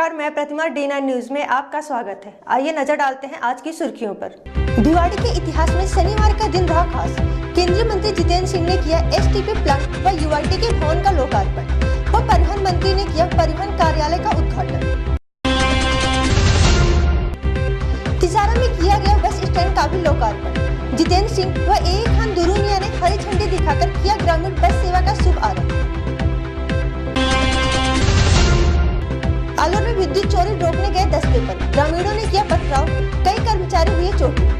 नमस्कार, मैं प्रतिमा D9 news में आपका स्वागत है। आइए नजर डालते हैं आज की सुर्खियों पर। भिवाड़ी के इतिहास में शनिवार का दिन रहा खास। केंद्रीय मंत्री जितेंद्र सिंह ने किया STP प्लांट व UIT के भवन का लोकार्पण व परिवहन मंत्री ने किया परिवहन कार्यालय का उद्घाटन। तिजारा में किया गया बस स्टैंड का भी लोकार्पण। जितेंद्र सिंह व AA खान दुरुनिया ने हरी झंडी दिखाकर किया ग्रामीण बस सेवा का शुभ आरंभ। आलोर में विद्युत चोरी रोकने गए दस्ते पर ग्रामीणों ने किया पथराव, कई कर्मचारी हुए चोटिल।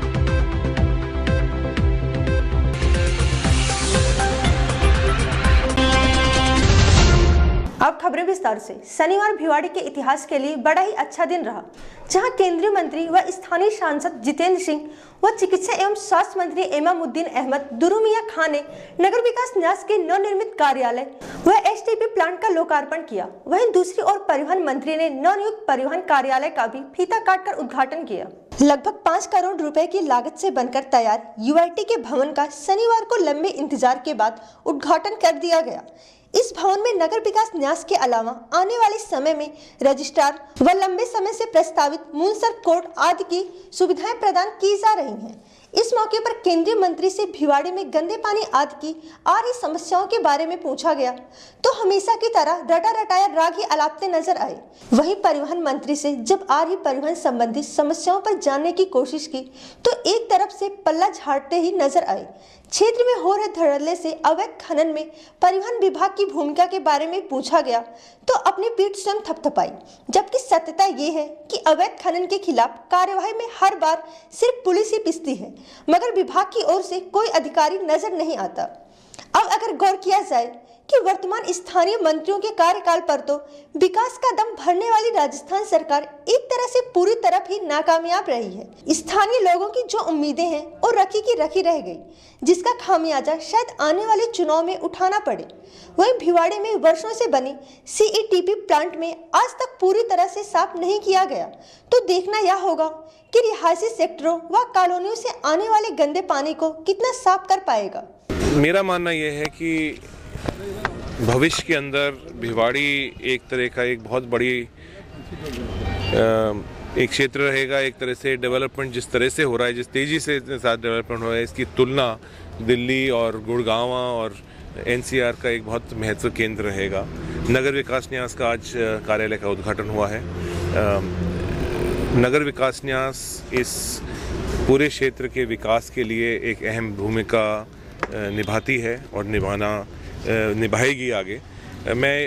अब खबरें विस्तार से। शनिवार भिवाड़ी के इतिहास के लिए बड़ा ही अच्छा दिन रहा, जहां केंद्रीय मंत्री व स्थानीय सांसद जितेंद्र सिंह व चिकित्सा एवं स्वास्थ्य मंत्री इमामुद्दीन अहमद दुरुमिया खान ने नगर विकास न्यास के नवनिर्मित कार्यालय व STP प्लांट का लोकार्पण किया। वहीं दूसरी ओर परिवहन मंत्री ने नवनियुक्त परिवहन कार्यालय का भी फीता काटकर उद्घाटन किया। लगभग 5 करोड़ रुपए की लागत से बनकर तैयार UIT के भवन का शनिवार को लंबे इंतजार के बाद उद्घाटन कर दिया गया। इस भवन में नगर विकास न्यास के अलावा आने वाले समय में रजिस्ट्रार व लंबे समय से प्रस्तावित मुंसर कोर्ट आदि की सुविधाएं प्रदान की जा रही हैं। इस मौके पर केंद्रीय मंत्री से भिवाड़ी में गंदे पानी आदि की आ रही समस्याओं के बारे में पूछा गया तो हमेशा की तरह रटा रटाया राग ही अलापते नजर आए। वहीं परिवहन मंत्री से जब आ रही परिवहन संबंधी समस्याओं पर जानने की कोशिश की तो एक तरफ से पल्ला झाड़ते ही नजर आए। क्षेत्र में हो रहे धड़ल्ले से अवैध खनन में परिवहन विभाग की भूमिका के बारे में पूछा गया तो अपनी पीठ स्वयं थपथपाई, जबकि सत्यता ये है कि अवैध खनन के खिलाफ कार्यवाही में हर बार सिर्फ पुलिस ही पिसती है, मगर विभाग की ओर से कोई अधिकारी नजर नहीं आता। अब अगर गौर किया जाए कि वर्तमान स्थानीय मंत्रियों के कार्यकाल पर तो विकास का दम भरने वाली राजस्थान सरकार एक तरह से पूरी तरह ही नाकामयाब रही है। स्थानीय लोगों की जो उम्मीदें हैं और रखी की रखी रह गई, जिसका खामियाजा शायद आने वाले चुनाव में उठाना पड़े। वहीं भिवाड़ी में वर्षों से बनी CETP प्लांट में आज तक पूरी तरह से साफ नहीं किया गया तो देखना यह होगा कि रिहायशी सेक्टरों व कॉलोनियों से आने वाले गंदे पानी को कितना साफ कर पाएगा। मेरा मानना यह है कि भविष्य के अंदर भिवाड़ी एक तरह का एक बहुत बड़ी एक क्षेत्र रहेगा। एक तरह से डेवलपमेंट जिस तरह से हो रहा है, जिस तेज़ी से साथ डेवलपमेंट हो रहा है, इसकी तुलना दिल्ली और गुड़गांव और NCR का एक बहुत महत्व केंद्र रहेगा। नगर विकास न्यास का आज कार्यालय का उद्घाटन हुआ है। नगर विकास न्यास इस पूरे क्षेत्र के विकास के लिए एक अहम भूमिका निभाती है और निभाएगी आगे।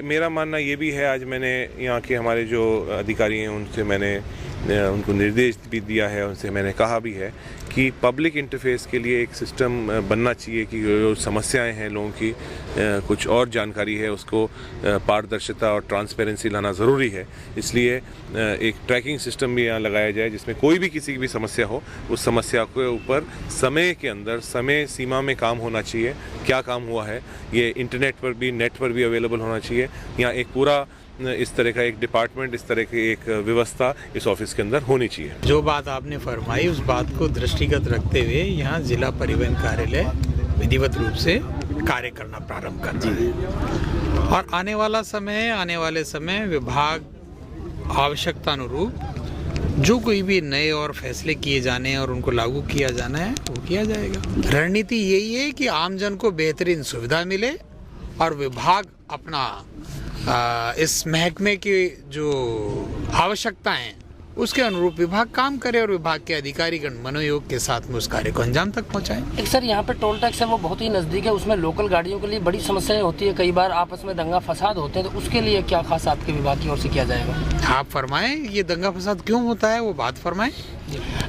मेरा मानना ये भी है, आज मैंने यहाँ के हमारे जो अधिकारी हैं उनसे मैंने उनको निर्देश भी दिया है, उनसे मैंने कहा भी है कि पब्लिक इंटरफेस के लिए एक सिस्टम बनना चाहिए कि जो समस्याएं हैं लोगों की, कुछ और जानकारी है उसको पारदर्शिता और ट्रांसपेरेंसी लाना ज़रूरी है। इसलिए एक ट्रैकिंग सिस्टम भी यहाँ लगाया जाए जिसमें कोई भी किसी की भी समस्या हो, उस समस्या के ऊपर समय के अंदर समय सीमा में काम होना चाहिए। क्या काम हुआ है ये इंटरनेट पर भी, नेट पर भी अवेलेबल होना चाहिए। यहाँ एक पूरा इस तरह का एक डिपार्टमेंट, इस तरह की एक व्यवस्था इस ऑफिस के अंदर होनी चाहिए। जो बात आपने फरमाई उस बात को दृष्टिगत रखते हुए यहाँ जिला परिवहन कार्यालय विधिवत रूप से कार्य करना प्रारंभ कर दिया और आने वाले समय विभाग आवश्यकता अनुरूप जो कोई भी नए और फैसले किए जाने हैं और उनको लागू किया जाना है वो किया जाएगा। रणनीति यही है कि आमजन को बेहतरीन सुविधा मिले और विभाग अपना इस महकमे की जो आवश्यकता है उसके अनुरूप विभाग काम करे और विभाग के अधिकारीगण मनोयोग के साथ में उस कार्य को अंजाम तक पहुंचाएं। एक सर यहाँ पे टोल टैक्स है वो बहुत ही नज़दीक है, उसमें लोकल गाड़ियों के लिए बड़ी समस्याएं होती है, कई बार आपस में दंगा फसाद होते हैं, तो उसके लिए क्या खास आपके विभाग की ओर से किया जाएगा? आप फरमाएं, ये दंगा फसाद क्यों होता है वो बात फरमाएं।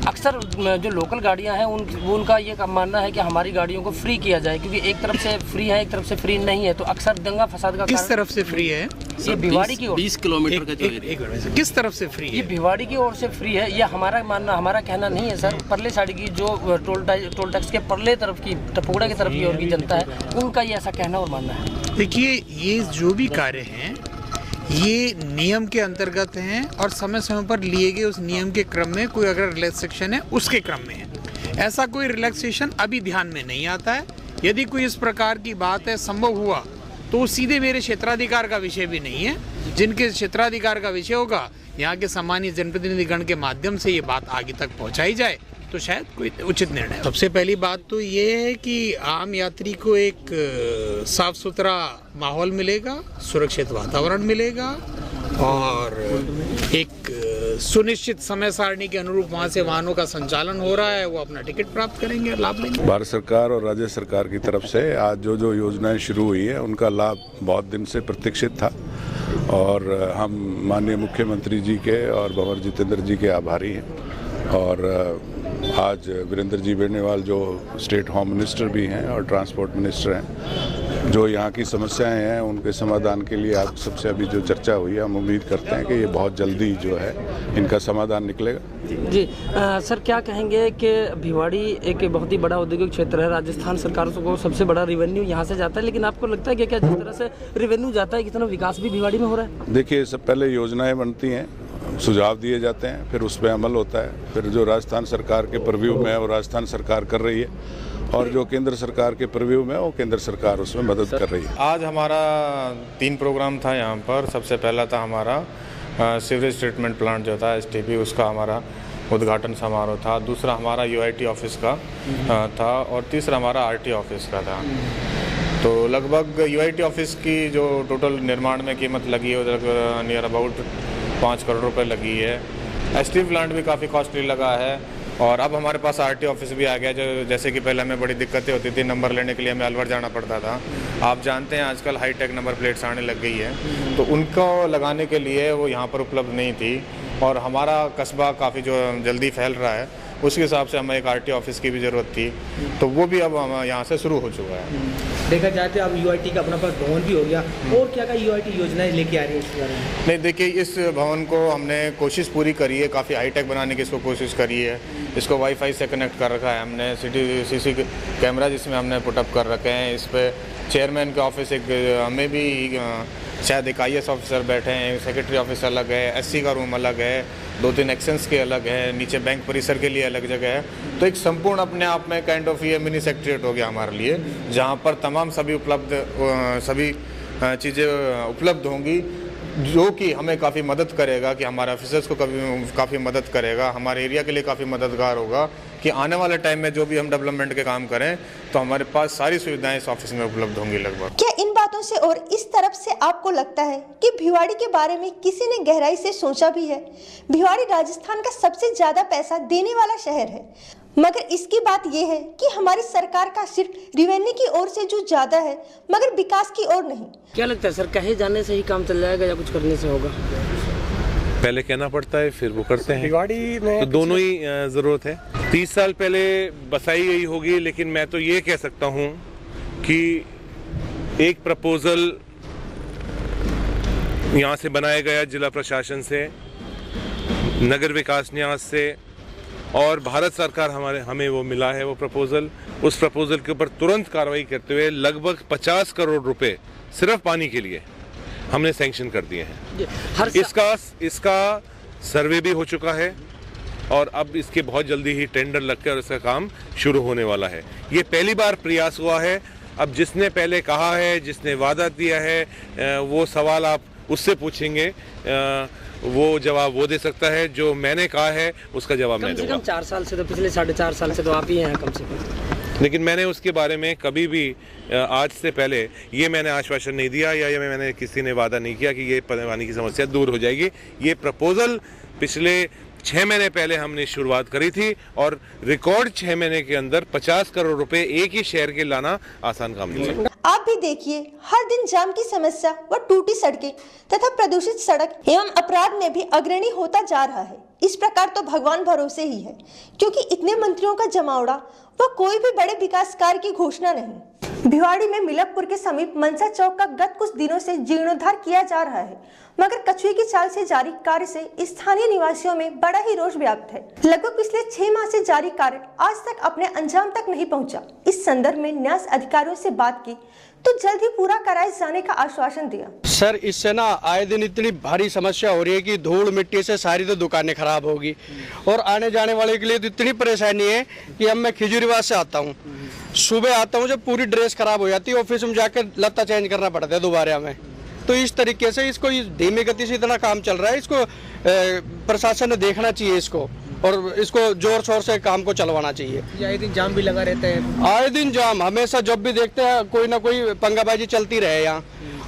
अक्सर जो लोकल गाड़ियां हैं उनका ये मानना है कि हमारी गाड़ियों को फ्री किया जाए, क्योंकि एक तरफ से फ्री है एक तरफ से फ्री नहीं है, तो अक्सर दंगा फसाद का किस तरफ से फ्री है? ये भिवाड़ी की ओर 20 किलोमीटर का जो एरिया किस तरफ से फ्री है? ये भिवाड़ी की ओर से फ्री है। यह हमारा कहना नहीं है सर। परले साइड की जो टोल टैक्स के परले तरफ की, टपुगड़ा की तरफ की ओर की जनता है, उनका ये ऐसा कहना और मानना है। देखिए, ये जो भी कार्य हैं ये नियम के अंतर्गत हैं और समय समय पर लिए गए उस नियम के क्रम में कोई अगर रिलैक्सेशन है उसके क्रम में है। ऐसा कोई रिलैक्सेशन अभी ध्यान में नहीं आता है। यदि कोई इस प्रकार की बात है संभव हुआ तो सीधे मेरे क्षेत्राधिकार का विषय भी नहीं है। जिनके क्षेत्राधिकार का विषय होगा यहाँ के सम्मानीय जनप्रतिनिधिगण के माध्यम से ये बात आगे तक पहुँचाई जाए तो शायद कोई उचित निर्णय। सबसे पहली बात तो ये है कि आम यात्री को एक साफ सुथरा माहौल मिलेगा, सुरक्षित वातावरण मिलेगा और एक सुनिश्चित समय सारणी के अनुरूप वहाँ से वाहनों का संचालन हो रहा है, वो अपना टिकट प्राप्त करेंगे और लाभ लेंगे। भारत सरकार और राज्य सरकार की तरफ से आज जो योजनाएं शुरू हुई है उनका लाभ बहुत दिन से प्रतीक्षित था और हम माननीय मुख्यमंत्री जी के और भंवर जितेंद्र जी के आभारी हैं। और आज वीरेंद्र जी बेनीवाल जो स्टेट होम मिनिस्टर भी हैं और ट्रांसपोर्ट मिनिस्टर हैं, जो यहाँ की समस्याएं हैं उनके समाधान के लिए आप सबसे अभी जो चर्चा हुई है, हम उम्मीद करते हैं कि ये बहुत जल्दी जो है इनका समाधान निकलेगा। जी सर, क्या कहेंगे कि भिवाड़ी एक बहुत ही बड़ा औद्योगिक क्षेत्र है, राजस्थान सरकार को सबसे बड़ा रेवेन्यू यहाँ से जाता है, लेकिन आपको लगता है कि क्या जिस तरह से रेवेन्यू जाता है कितना विकास भी भिवाड़ी में हो रहा है? देखिए, सब पहले योजनाएं बनती हैं, सुझाव दिए जाते हैं, फिर उस पर अमल होता है, फिर जो राजस्थान सरकार के परव्यू में है वो राजस्थान सरकार कर रही है और जो केंद्र सरकार के परव्यू में है वो केंद्र सरकार उसमें मदद कर रही है। आज हमारा 3 प्रोग्राम था यहाँ पर। सबसे पहला था हमारा सीवरेज ट्रीटमेंट प्लांट जो था STP, उसका हमारा उद्घाटन समारोह था। दूसरा हमारा UIT ऑफिस का था और तीसरा हमारा RT ऑफिस का था। तो लगभग UIT ऑफिस की जो टोटल निर्माण में कीमत लगी है नियर अबाउट 5 करोड़ रुपए लगी है। STP प्लांट भी काफ़ी कॉस्टली लगा है और अब हमारे पास RT ऑफिस भी आ गया, जो जैसे कि पहले हमें बड़ी दिक्कतें होती थी, नंबर लेने के लिए हमें अलवर जाना पड़ता था। आप जानते हैं आजकल हाईटेक नंबर प्लेट्स आने लग गई है, तो उनको लगाने के लिए वो यहाँ पर उपलब्ध नहीं थी और हमारा कस्बा काफ़ी जो जल्दी फैल रहा है उसके हिसाब से हमें एक RT ऑफिस की भी ज़रूरत थी, तो वो भी अब हम यहाँ से शुरू हो चुका है। देखा जाए तो अब UIT का अपना पास भवन भी हो गया और क्या UIT योजनाएं लेके आ रही है इस बारे में? नहीं, देखिए, इस भवन को हमने कोशिश पूरी करी है, काफ़ी हाईटेक बनाने की इसको कोशिश करी है। इसको वाईफाई से कनेक्ट कर रखा है हमने, CC कैमरा जिसमें हमने पुटअप कर रखे हैं। इस पर चेयरमैन के ऑफिस एक हमें भी शायद एक IAS ऑफिसर बैठे हैं, सेक्रेटरी ऑफिस अलग है, SC का रूम अलग है, 2-3 एक्शंस के अलग है, नीचे बैंक परिसर के लिए अलग जगह है। तो एक संपूर्ण अपने आप में काइंड ऑफ ये मिनी सेक्रेटरीट हो गया हमारे लिए, जहाँ पर तमाम सभी चीज़ें उपलब्ध होंगी, जो कि हमें काफ़ी मदद करेगा, कि हमारे ऑफिसर्स को काफ़ी मदद करेगा, हमारे एरिया के लिए काफ़ी मददगार होगा कि आने वाले टाइम में जो भी हम डेवलपमेंट के काम करें तो हमारे पास सारी सुविधाएं इस ऑफिस में उपलब्ध होंगी लगभग। क्या इन बातों से और इस तरफ से आपको लगता है कि भिवाड़ी के बारे में किसी ने गहराई से सोचा भी है? भिवाड़ी राजस्थान का सबसे ज्यादा पैसा देने वाला शहर है, मगर इसकी बात यह है कि हमारी सरकार का सिर्फ रिवेन्यू की ओर से जो ज्यादा है मगर विकास की ओर नहीं। क्या लगता है सर, कहे जाने से ही काम चल जाएगा या कुछ करने से होगा? पहले कहना पड़ता है फिर वो करते हैं, तो दोनों ही ज़रूरत है। 30 साल पहले बसाई गई होगी, लेकिन मैं तो ये कह सकता हूँ कि एक प्रपोजल यहाँ से बनाया गया जिला प्रशासन से, नगर विकास न्यास से, और भारत सरकार हमें वो मिला है वो प्रपोजल। उस प्रपोजल के ऊपर तुरंत कार्रवाई करते हुए लगभग 50 करोड़ रुपए सिर्फ पानी के लिए हमने सैंक्शन कर दिए हैं। इसका सर्वे भी हो चुका है और अब इसके बहुत जल्दी ही टेंडर लगकर इसका काम शुरू होने वाला है। ये पहली बार प्रयास हुआ है। अब जिसने पहले कहा है, जिसने वादा दिया है, वो सवाल आप उससे पूछेंगे, वो जवाब वो दे सकता है। जो मैंने कहा है उसका जवाब मैं दूंगा। 4 साल से तो, पिछले 4.5 साल से तो आप ही हैं कम से कम, लेकिन मैंने उसके बारे में कभी भी आज से पहले ये मैंने आश्वासन नहीं दिया या मैंने किसी ने वादा नहीं किया कि ये पानी की समस्या दूर हो जाएगी। ये प्रपोजल पिछले 6 महीने पहले हमने शुरुआत करी थी और रिकॉर्ड 6 महीने के अंदर 50 करोड़ रुपए एक ही शहर के लाना आसान काम नहीं है। आप भी देखिए, हर दिन जाम की समस्या व टूटी सड़कें तथा प्रदूषित सड़क एवं अपराध में भी अग्रणी होता जा रहा है। इस प्रकार तो भगवान भरोसे ही है, क्योंकि इतने मंत्रियों का जमावड़ा व कोई भी बड़े विकास कार्य की घोषणा नहीं। भिवाड़ी में मिलकपुर के समीप मनसा चौक का गत कुछ दिनों से जीर्णोद्धार किया जा रहा है, मगर कछुए की चाल से जारी कार्य से स्थानीय निवासियों में बड़ा ही रोष व्याप्त है। लगभग पिछले 6 माह से जारी कार्य आज तक अपने अंजाम तक नहीं पहुंचा। इस संदर्भ में न्यास अधिकारियों से बात की तो जल्द ही पूरा कराए जाने का आश्वासन दिया। सर, इससे ना आए दिन इतनी भारी समस्या हो रही है कि धूल मिट्टी से सारी तो दुकानें खराब होगी और आने जाने वाले के लिए तो इतनी परेशानी है कि अब मैं खिजूरीबाग से आता हूँ, सुबह आता हूँ जब पूरी ड्रेस खराब हो जाती है, ऑफिस में जाकर लत्ता चेंज करना पड़ता है दोबारा हमें। तो इस तरीके से इसको धीमी गति से इतना काम चल रहा है, इसको प्रशासन ने देखना चाहिए इसको, और इसको जोर शोर से काम को चलवाना चाहिए। आए दिन जाम भी लगा रहता है, आए दिन जाम, हमेशा जब भी देखते हैं कोई ना कोई पंगाबाजी चलती रहे यहाँ,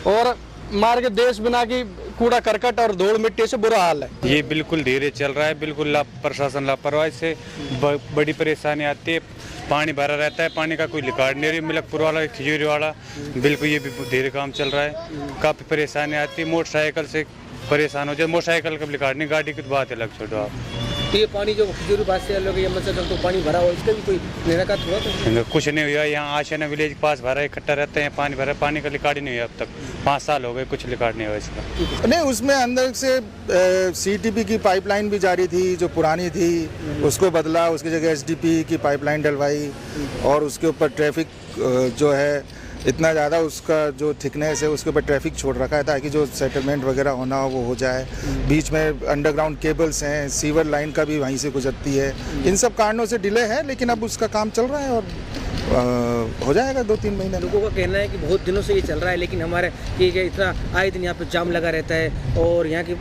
और मार्ग देश बिना की कूड़ा करकट और धूल मिट्टी से बुरा हाल है। ये बिल्कुल धीरे चल रहा है, बिल्कुल प्रशासन लापरवाही से बड़ी परेशानी आती है। पानी भरा रहता है, पानी का कोई रिकॉर्ड नहीं, मिलकपुर वाला खिजूरी वाला बिल्कुल ये भी धीरे काम चल रहा है। काफ़ी परेशानी आती है, मोटरसाइकिल से परेशान हो जाए, मोटरसाइकिल का रिकॉर्ड नहीं, गाड़ी की तो बात अलग छोड़ो आप। तो ये पानी जो खिजूरी बात से लोग तो पानी भरा हो, इसका भी कोई निराकरण हुआ तो? कुछ नहीं हुआ, यहाँ आशियाना विलेज के पास भरा इकट्ठा रहते हैं, पानी भरा, पानी का रिकॉर्ड नहीं हुआ अब तक, 5 साल हो गए, कुछ रिकॉर्ड नहीं हुआ इसका। नहीं, उसमें अंदर से सीटीपी की पाइपलाइन भी जारी थी जो पुरानी थी, उसको बदला, उसकी जगह एसडीपी की पाइपलाइन डलवाई, और उसके ऊपर ट्रैफिक जो है इतना ज़्यादा उसका जो थिकनेस है उसके ऊपर ट्रैफिक छोड़ रखा है ताकि जो सेटलमेंट वगैरह होना हो वो हो जाए। बीच में अंडरग्राउंड केबल्स हैं, सीवर लाइन का भी वहीं से गुजरती है। इन सब कारणों से डिले है, लेकिन अब उसका काम चल रहा है और हो जाएगा 2-3 महीने। लोगों का कहना है कि बहुत दिनों से ये चल रहा है, लेकिन हमारे ये इतना आए दिन यहाँ पे जाम लगा रहता है और यहाँ की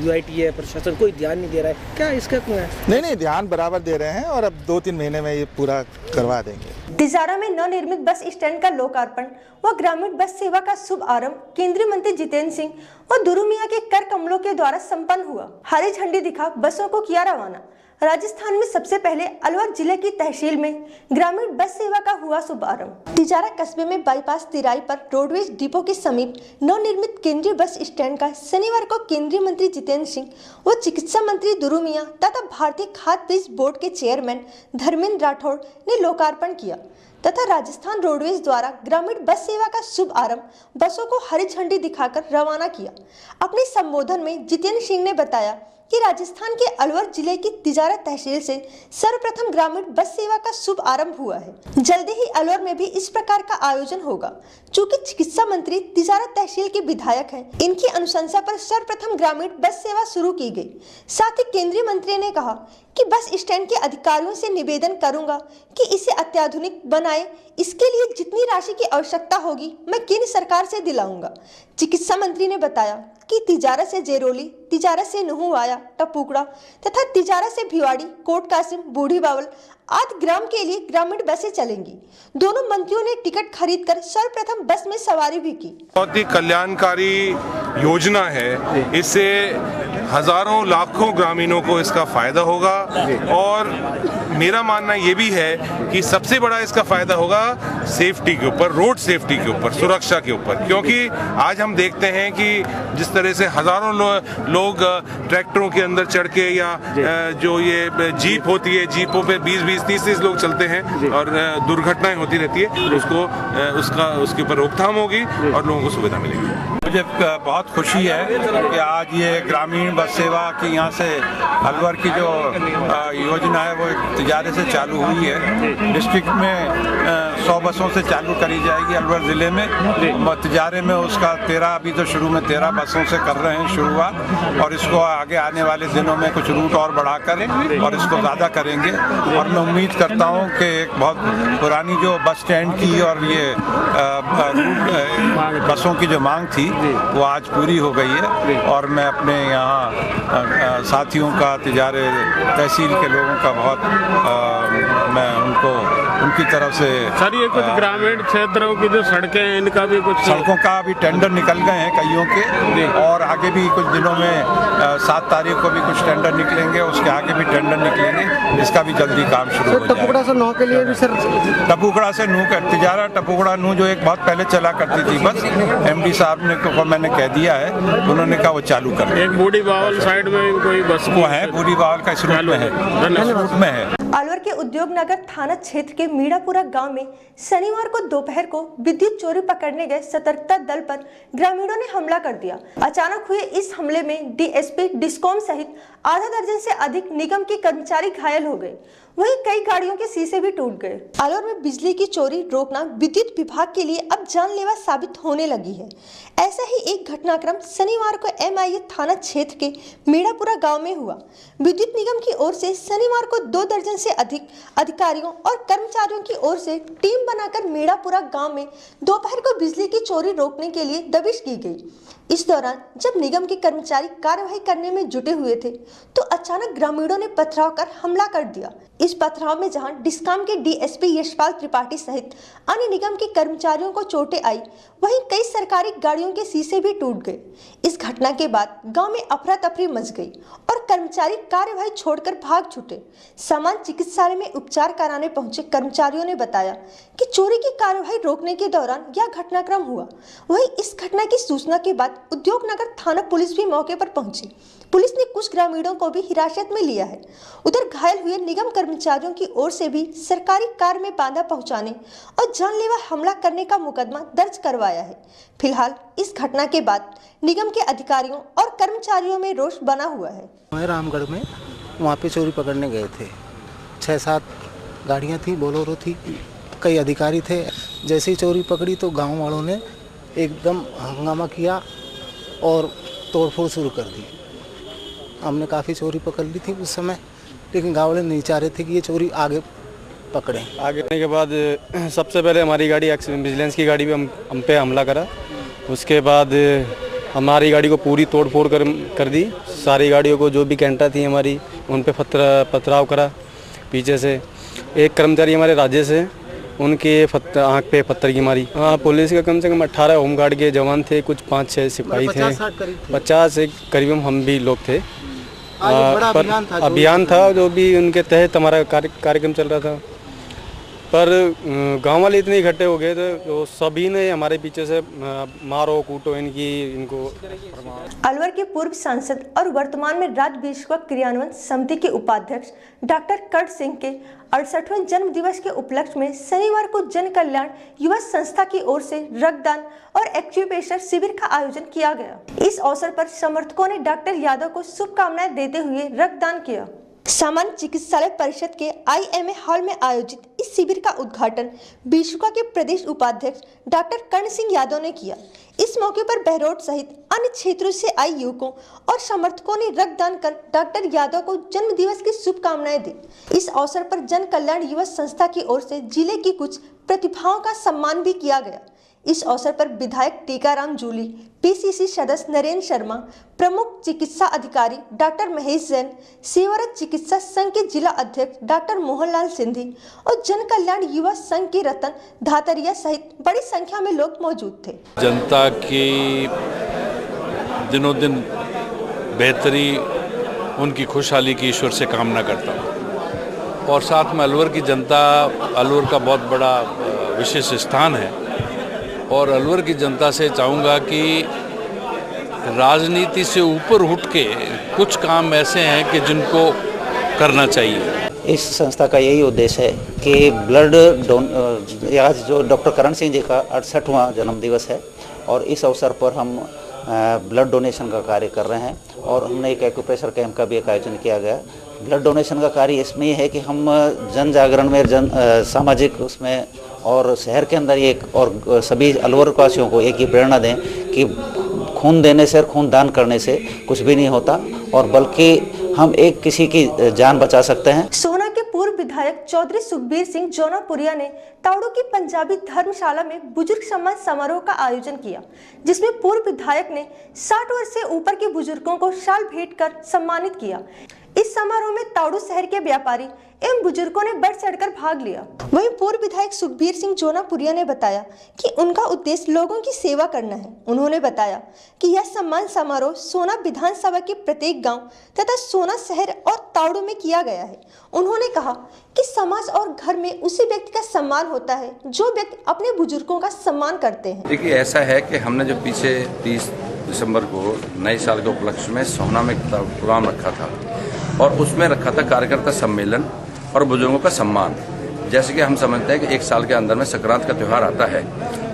यूआईटी है, प्रशासन कोई ध्यान नहीं दे रहा है, क्या इसका क्यों है? नहीं, ध्यान बराबर दे रहे हैं और अब 2-3 महीने में ये पूरा करवा देंगे। तिजारा में नवनिर्मित बस स्टैंड का लोकार्पण व ग्रामीण बस सेवा का शुभ आरंभ केंद्रीय मंत्री जितेंद्र सिंह व दुरुमिया के कर कमलों के द्वारा संपन्न हुआ। हरी झंडी दिखा बसों को किया रवाना। राजस्थान में सबसे पहले अलवर जिले की तहसील में ग्रामीण बस सेवा का हुआ शुभारंभ। तिजारा कस्बे में बाईपास तिराई पर रोडवेज डिपो के समीप नवनिर्मित केंद्रीय बस स्टैंड का शनिवार को केंद्रीय मंत्री जितेंद्र सिंह व चिकित्सा मंत्री दुरुमिया तथा भारतीय खाद्य बीज बोर्ड के चेयरमैन धर्मेंद्र राठौड़ ने लोकार्पण किया तथा राजस्थान रोडवेज द्वारा ग्रामीण बस सेवा का शुभ आरंभ बसों को हरी झंडी दिखाकर रवाना किया। अपने संबोधन में जितेंद्र सिंह ने बताया कि राजस्थान के अलवर जिले की तिजारा तहसील से सर्वप्रथम ग्रामीण बस सेवा का शुभ आरंभ हुआ है। जल्दी ही अलवर में भी इस प्रकार का आयोजन होगा। चूंकि चिकित्सा मंत्री तिजारा तहसील के विधायक हैं, इनकी अनुशंसा पर सर्वप्रथम ग्रामीण बस सेवा शुरू की गई। साथ ही केंद्रीय मंत्री ने कहा कि बस स्टैंड के अधिकारियों से निवेदन करूंगा कि इसे अत्याधुनिक बनाए। इसके लिए जितनी राशि की आवश्यकता होगी मैं केंद्र सरकार से दिलाऊंगा। चिकित्सा मंत्री ने बताया कि तिजारा से जेरोली, तिजारा से नुहुवाया, टपुकड़ा तथा तिजारा से भिवाड़ी, कोट कासिम, बूढ़ी बावल आदि ग्राम के लिए ग्रामीण बसें चलेंगी। दोनों मंत्रियों ने टिकट खरीदकर सर्वप्रथम बस में सवारी भी की। बहुत ही कल्याणकारी योजना है, इससे हजारों लाखों ग्रामीणों को इसका फायदा होगा और मेरा मानना ये भी है कि सबसे बड़ा इसका फायदा होगा सेफ्टी के ऊपर, रोड सेफ्टी के ऊपर, सुरक्षा के ऊपर। क्योंकि आज हम देखते हैं कि जिस तरह से हजारों लोग ट्रैक्टरों के अंदर चढ़ के या जो ये जीप होती है, जीपों पे 20-30 लोग चलते हैं और दुर्घटनाएं होती रहती है, उसके ऊपर रोकथाम होगी और लोगों को सुविधा मिलेगी। मुझे बहुत खुशी है कि आज ये ग्रामीण बस सेवा की यहाँ से अलवर की जो योजना है वो तिजारे से चालू हुई है। डिस्ट्रिक्ट में 100 बसों से चालू करी जाएगी अलवर ज़िले में। तिजारे में उसका 13, अभी तो शुरू में 13 बसों से कर रहे हैं शुरुआत, और इसको आगे आने वाले दिनों में कुछ रूट और बढ़ाकर और इसको ज़्यादा करेंगे। और मैं उम्मीद करता हूँ कि एक बहुत पुरानी जो बस स्टैंड की और ये बसों की जो मांग थी वो आज पूरी हो गई है। और मैं अपने यहाँ साथियों का, तिजारे तहसील के लोगों का बहुत मैं उनकी तरफ से सर, ये कुछ ग्रामीण क्षेत्रों की जो सड़कें हैं इनका भी कुछ, सड़कों का भी टेंडर निकल गए हैं कईयों के, और आगे भी कुछ दिनों में 7 तारीख को भी कुछ टेंडर निकलेंगे, उसके आगे भी टेंडर निकलेंगे, इसका भी जल्दी काम शुरू हो जाएगा। टपुकड़ा से नूह के लिए भी सर, टपुकड़ा से नूह का तिजारा टपुकड़ा नूह जो एक बहुत पहले चला करती थी बस, MD साहब ने को मैंने कह दिया है, उन्होंने कहा वो चालू कर। एक बूढ़ी बावल साइड में कोई बस वो है, बूढ़ी बावल का इस रूट में है। अलवर के उद्योग नगर थाना क्षेत्र के मीड़ापुरा गांव में शनिवार को दोपहर को विद्युत चोरी पकड़ने गए सतर्कता दल पर ग्रामीणों ने हमला कर दिया। अचानक हुए इस हमले में DSP डिस्कॉम सहित आधा दर्जन से अधिक निगम के कर्मचारी घायल हो गए, वहीं कई गाड़ियों के शीशे भी टूट गए। अलवर में बिजली की चोरी रोकना विद्युत विभाग के लिए अब जानलेवा साबित होने लगी है। ऐसा ही एक घटनाक्रम शनिवार को MIA थाना क्षेत्र के मीड़ापुरा गांव में हुआ। विद्युत निगम की ओर से शनिवार को 2 दर्जन दर्जन से अधिक अधिकारियों और कर्मचारियों की ओर से टीम बनाकर मेड़ापुरा गांव में दोपहर को बिजली की चोरी रोकने के लिए दबिश की गई। इस दौरान जब निगम के कर्मचारी कार्यवाही करने में जुटे हुए थे तो अचानक ग्रामीणों ने पथराव कर हमला कर दिया। इस पथराव में जहां डिस्काम के डीएसपी यशपाल त्रिपाठी सहित अन्य निगम के कर्मचारियों को चोटें आई, वहीं कई सरकारी गाड़ियों के शीशे भी टूट गए। इस घटना के बाद गांव में अफरा तफरी मच गई और कर्मचारी कार्यवाही छोड़कर भाग छूटे। सामान्य चिकित्सालय में उपचार कराने पहुंचे कर्मचारियों ने बताया कि चोरी की कार्यवाही रोकने के दौरान यह घटनाक्रम हुआ। वहीं इस घटना की सूचना के बाद उद्योगनगर थाना पुलिस भी मौके पर पहुंची। पुलिस ने कुछ ग्रामीणों को भी हिरासत में लिया है। उधर घायल हुए निगम कर्मचारियों की ओर से भी सरकारी कार में बाधा पहुंचाने और जानलेवा हमला करने का मुकदमा दर्ज करवाया है। फिलहाल इस घटना के बाद निगम के अधिकारियों और कर्मचारियों में रोष बना हुआ है। रामगढ़ में वहाँ पे चोरी पकड़ने गए थे। 6-7 गाड़ियाँ थी, बोलेरो थी, कई अधिकारी थे। जैसे ही चोरी पकड़ी तो गाँव वालों ने एकदम हंगामा किया और तोड़फोड़ शुरू कर दी। हमने काफ़ी चोरी पकड़ ली थी उस समय, लेकिन गाँव वाले नहीं चाह रहे थे कि ये चोरी आगे पकड़ें। आगे आने के बाद सबसे पहले हमारी गाड़ी विजिलेंस की गाड़ी पे हम पे हमला करा। उसके बाद हमारी गाड़ी को पूरी तोड़फोड़ कर दी। सारी गाड़ियों को जो भी कैंटा थी हमारी उन पे पथराव करा। पीछे से एक कर्मचारी हमारे राजेश है, उनके आँख पे पत्थर की मारी। हाँ, पुलिस का कम से कम 18 होमगार्ड के जवान थे, कुछ 5-6 सिपाही थे, 50 एक करीब हम भी लोग थे। पर अभियान था जो भी उनके तहत हमारा कार्यक्रम चल रहा था। पर गांव वाले इतने इकट्ठे हो गए थे तो सभी ने हमारे पीछे से मारो कूटो इनको। अलवर के पूर्व सांसद और वर्तमान में राज्य विश्व क्रियान्वयन समिति के उपाध्यक्ष डॉक्टर कर्ण सिंह के 68वें जन्म दिवस के उपलक्ष्य में शनिवार को जन कल्याण युवा संस्था की ओर से रक्तदान और एक्यूप्रेशर शिविर का आयोजन किया गया। इस अवसर पर समर्थकों ने डॉक्टर यादव को शुभकामनाएं देते हुए रक्तदान किया। सामान्य चिकित्सालय परिषद के IMA हॉल में आयोजित इस शिविर का उद्घाटन बीशुका के प्रदेश उपाध्यक्ष डॉक्टर कर्ण सिंह यादव ने किया। इस मौके पर बहरोड सहित अन्य क्षेत्रों से आए युवकों और समर्थकों ने रक्तदान कर डॉक्टर यादव को जन्म दिवस की शुभकामनाएं दी। इस अवसर पर जन कल्याण युवा संस्था की ओर से जिले की कुछ प्रतिभाओं का सम्मान भी किया गया। इस अवसर पर विधायक टीकाराम जूली, PCC सदस्य नरेंद्र शर्मा, प्रमुख चिकित्सा अधिकारी डॉक्टर महेश जैन, सेवारत चिकित्सा संघ के जिला अध्यक्ष डॉक्टर मोहनलाल सिंधी और जन कल्याण युवा संघ के रतन धातरिया सहित बड़ी संख्या में लोग मौजूद थे। जनता की दिनों दिन बेहतरी, उनकी खुशहाली की ईश्वर से कामना करता हूँ और साथ में अलवर की जनता, अलवर का बहुत बड़ा विशेष स्थान है और अलवर की जनता से चाहूँगा कि राजनीति से ऊपर उठ के कुछ काम ऐसे हैं कि जिनको करना चाहिए। इस संस्था का यही उद्देश्य है कि ब्लड आज जो डॉक्टर कर्ण सिंह जी का 68वां जन्मदिवस है और इस अवसर पर हम ब्लड डोनेशन का कार्य कर रहे हैं और हमने एक एक्यूप्रेशर कैंप का भी एक आयोजन किया गया। ब्लड डोनेशन का कार्य इसमें है कि हम जन जागरण में सामाजिक उसमें और शहर के अंदर एक और सभी अलवर वासियों को एक ही प्रेरणा दें कि खून देने से और खून दान करने से कुछ भी नहीं होता और बल्कि हम एक किसी की जान बचा सकते हैं। सोहना के पूर्व विधायक चौधरी सुखबीर सिंह जौनापुरिया ने ताड़ू की पंजाबी धर्मशाला में बुजुर्ग सम्मान समारोह का आयोजन किया, जिसमें पूर्व विधायक ने 60 वर्ष से ऊपर के बुजुर्गों को शाल भेंट कर सम्मानित किया। इस समारोह में ताड़ू शहर के व्यापारी एवं बुजुर्गों ने बढ़ चढ़कर भाग लिया। वहीं पूर्व विधायक सुखबीर सिंह जौनापुरिया ने बताया कि उनका उद्देश्य लोगों की सेवा करना है। उन्होंने बताया कि यह सम्मान समारोह सोना विधानसभा के प्रत्येक गांव तथा सोना शहर और ताड़ू में किया गया है। उन्होंने कहा कि समाज और घर में उसी व्यक्ति का सम्मान होता है जो व्यक्ति अपने बुजुर्गों का सम्मान करते हैं। देखिए, ऐसा है कि हमने जो पीछे 30 दिसंबर को नए साल के उपलक्ष्य में सोहना में प्रोग्राम रखा था और उसमें रखा था कार्यकर्ता सम्मेलन और बुजुर्गों का सम्मान। जैसे कि हम समझते हैं कि एक साल के अंदर में संक्रांत का त्यौहार आता है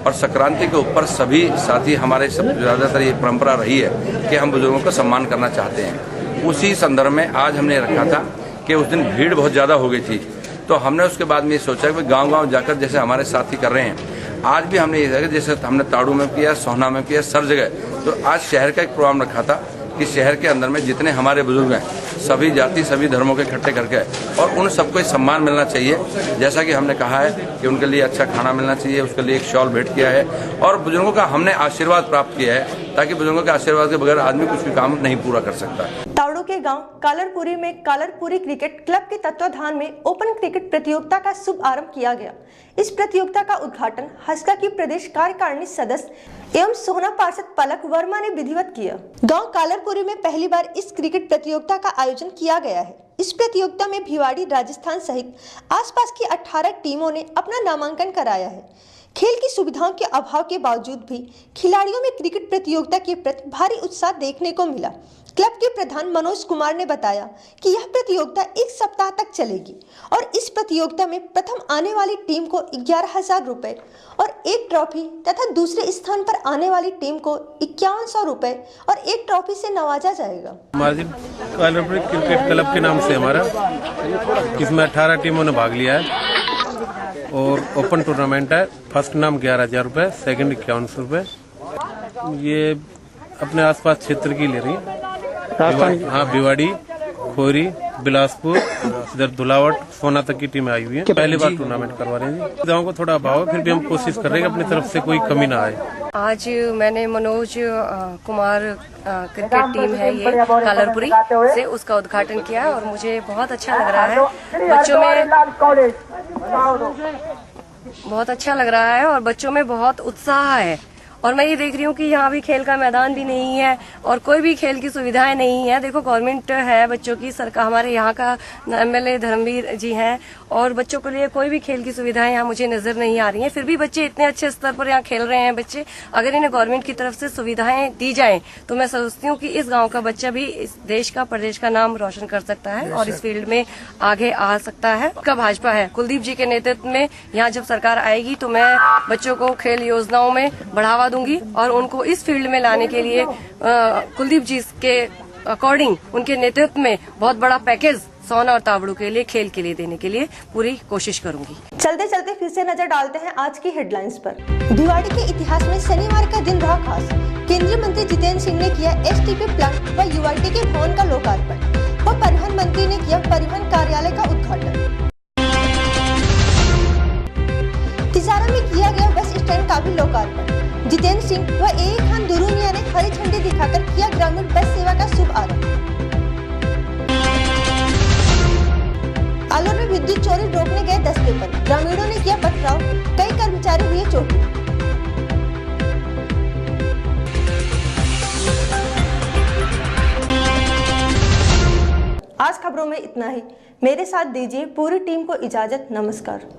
और संक्रांति के ऊपर सभी साथी हमारे सब ज़्यादातर ये परंपरा रही है कि हम बुजुर्गों का सम्मान करना चाहते हैं। उसी संदर्भ में आज हमने रखा था कि उस दिन भीड़ बहुत ज़्यादा हो गई थी, तो हमने उसके बाद में ये सोचा कि गाँव-गाँव जाकर जैसे हमारे साथी कर रहे हैं, आज भी हमने ये जैसे हमने ताड़ू में किया, सोहना में किया, सर जगह, तो आज शहर का एक प्रोग्राम रखा था कि शहर के अंदर में जितने हमारे बुजुर्ग हैं, सभी जाति सभी धर्मों के इकट्ठे करके और उन सबको सम्मान मिलना चाहिए। जैसा कि हमने कहा है कि उनके लिए अच्छा खाना मिलना चाहिए, उसके लिए एक शॉल भेंट किया है और बुजुर्गों का हमने आशीर्वाद प्राप्त किया है, ताकि बुजुर्गों के आशीर्वाद के बगैर आदमी कुछ भी काम नहीं पूरा कर सकता। तावड़ू के गांव कालरपुरी में कालरपुरी क्रिकेट क्लब के तत्वाधान में ओपन क्रिकेट प्रतियोगिता का शुभ आरंभ किया गया। इस प्रतियोगिता का उद्घाटन हस्का की प्रदेश कार्यकारिणी सदस्य एवं सोहना पार्षद पलक वर्मा ने विधिवत किया। गांव कालरपुरी में पहली बार इस क्रिकेट प्रतियोगिता का आयोजन किया गया है। इस प्रतियोगिता में भिवाड़ी, राजस्थान सहित आसपास की 18 टीमों ने अपना नामांकन कराया है। खेल की सुविधाओं के अभाव के बावजूद भी खिलाड़ियों में क्रिकेट प्रतियोगिता के प्रति भारी उत्साह देखने को मिला। क्लब के प्रधान मनोज कुमार ने बताया कि यह प्रतियोगिता 1 सप्ताह तक चलेगी और इस प्रतियोगिता में प्रथम आने वाली टीम को 11,000 रुपए और 1 ट्रॉफी तथा दूसरे स्थान पर आने वाली टीम को 5100 रुपए और 1 ट्रॉफी से नवाजा जाएगा। कालरपुरी क्रिकेट क्लब के नाम से हमारा इसमें 18 टीमों ने भाग लिया है और ओपन टूर्नामेंट है। फर्स्ट नाम 11,000 रुपए, सेकंड 5100 रुपए। ये अपने आसपास क्षेत्र की ले रही है। हाँ, भिवाड़ी, खोरी, बिलासपुर, इधर धुलावट, सोना तक की टीमें आई हुई है। पहली बार टूर्नामेंट करवा रहे हैं। सुविधाओं को थोड़ा अभाव है, फिर भी हम कोशिश कर रहे हैं कि अपनी तरफ से कोई कमी ना आए। आज मैंने मनोज कुमार क्रिकेट टीम है ये कालरपुरी से, उसका उद्घाटन किया और मुझे बहुत अच्छा लग रहा है। बच्चों में बहुत अच्छा लग रहा है और बच्चों में बहुत उत्साह है। और मैं ये देख रही हूँ कि यहाँ भी खेल का मैदान भी नहीं है और कोई भी खेल की सुविधाएं नहीं है। देखो, गवर्नमेंट है बच्चों की, सरकार, हमारे यहाँ का MLA धर्मवीर जी हैं और बच्चों के लिए कोई भी खेल की सुविधाएं यहाँ मुझे नजर नहीं आ रही हैं। फिर भी बच्चे इतने अच्छे स्तर पर यहाँ खेल रहे हैं। बच्चे, अगर इन्हें गवर्नमेंट की तरफ से सुविधाएं दी जाएं तो मैं सोचती हूँ कि इस गाँव का बच्चा भी इस देश का, प्रदेश का नाम रोशन कर सकता है और इस फील्ड में आगे आ सकता है। का भाजपा है, कुलदीप जी के नेतृत्व में यहाँ जब सरकार आएगी तो मैं बच्चों को खेल योजनाओं में बढ़ावा दूंगी और उनको इस फील्ड में लाने के लिए कुलदीप जी के अकॉर्डिंग, उनके नेतृत्व में बहुत बड़ा पैकेज सोना और तावड़ू के लिए, खेल के लिए देने के लिए पूरी कोशिश करूंगी। चलते चलते फिर से नजर डालते हैं आज की हेडलाइंस पर। भिवाड़ी के इतिहास में शनिवार का दिन रहा खास। केंद्रीय मंत्री जितेंद्र सिंह ने किया STP प्लांट व UIT के भवन का लोकार्पण व परिवहन मंत्री ने किया परिवहन कार्यालय का उद्घाटन। तिजारा में किया गया बस स्टैंड का भी लोकार्पण। जितेंद्र सिंह व AA खान दुरुमिया ने हरी झंडी दिखाकर किया ग्रामीण बस सेवा का शुभ आरंभ। आलोर में विद्युत चोरी रोकने गए दस्ते पर ग्रामीणों ने किया पथराव, कई कर्मचारी हुए चोटिल। आज खबरों में इतना ही। मेरे साथ दीजिए पूरी टीम को इजाजत। नमस्कार।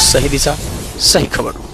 सही दिशा, सही खबर।